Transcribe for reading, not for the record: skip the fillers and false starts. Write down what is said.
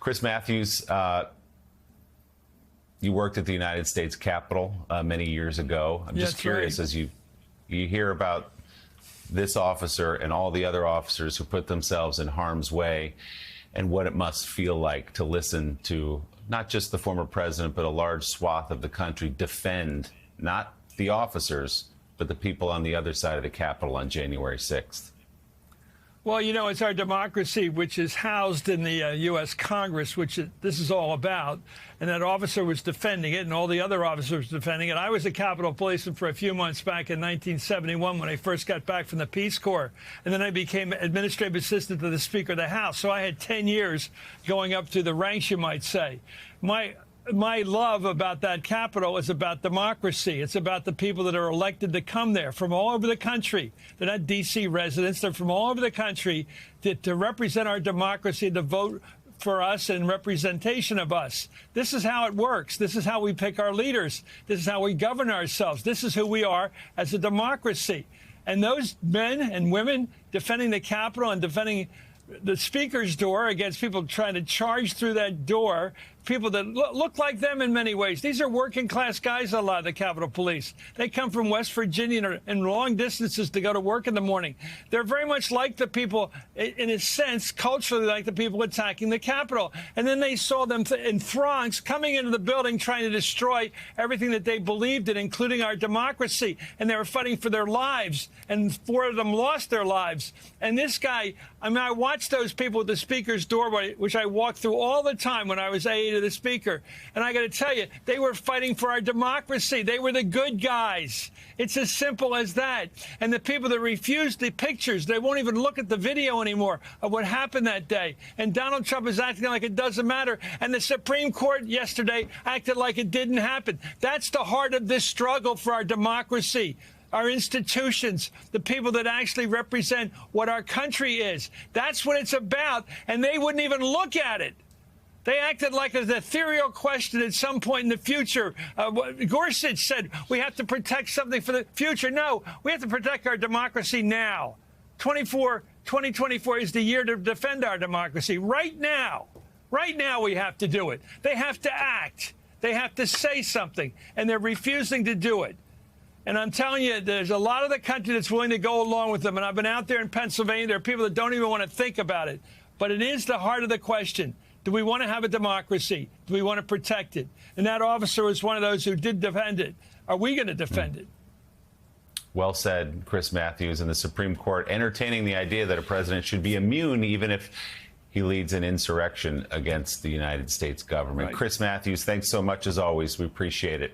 Chris Matthews, you worked at the United States Capitol many years ago. I'm just curious, as you hear about this officer and all the other officers who put themselves in harm's way, and what it must feel like to listen to not just the former president, but a large swath of the country defend not the officers, but the people on the other side of the Capitol on January 6th. Well, you know, it's our democracy, which is housed in the U.S. Congress, which this is all about. And that officer was defending it, and all the other officers were defending it. I was a Capitol policeman for a few months back in 1971 when I first got back from the Peace Corps. And then I became administrative assistant to the Speaker of the House. So I had 10 years going up through the ranks, you might say. My love about that Capitol is about democracy. It's about the people that are elected to come there from all over the country. They're not D.C. residents. They're from all over the country to represent our democracy, to vote for us and representation of us. This is how it works. This is how we pick our leaders. This is how we govern ourselves. This is who we are as a democracy. And those men and women defending the Capitol and defending the Speaker's door against people trying to charge through that door, people that look like them in many ways. These are working class guys, a lot of the Capitol Police. They come from West Virginia and long distances to go to work in the morning. They're very much like the people, in a sense, culturally like the people attacking the Capitol. And then they saw them in throngs coming into the building trying to destroy everything that they believed in, including our democracy. And they were fighting for their lives. And 4 of them lost their lives. And this guy, I mean, I watched those people at the Speaker's doorway, which I walked through all the time when I was aide to the Speaker. And I got to tell you, they were fighting for our democracy. They were the good guys. It's as simple as that. And the people that refused the pictures, they won't even look at the video anymore of what happened that day. And Donald Trump is acting like it doesn't matter. And the Supreme Court yesterday acted like it didn't happen. That's the heart of this struggle for our democracy. Our institutions, the people that actually represent what our country is. That's what it's about, and they wouldn't even look at it. They acted like an ethereal question at some point in the future. Gorsuch said we have to protect something for the future. No, we have to protect our democracy now. 2024 is the year to defend our democracy. Right now we have to do it. They have to act. They have to say something, and they're refusing to do it. And I'm telling you, there's a lot of the country that's willing to go along with them. And I've been out there in Pennsylvania. There are people that don't even want to think about it. But it is the heart of the question. Do we want to have a democracy? Do we want to protect it? And that officer was one of those who did defend it. Are we going to defend it? Well said, Chris Matthews. And the Supreme Court entertaining the idea that a president should be immune even if he leads an insurrection against the United States government. Right. Chris Matthews, thanks so much as always. We appreciate it.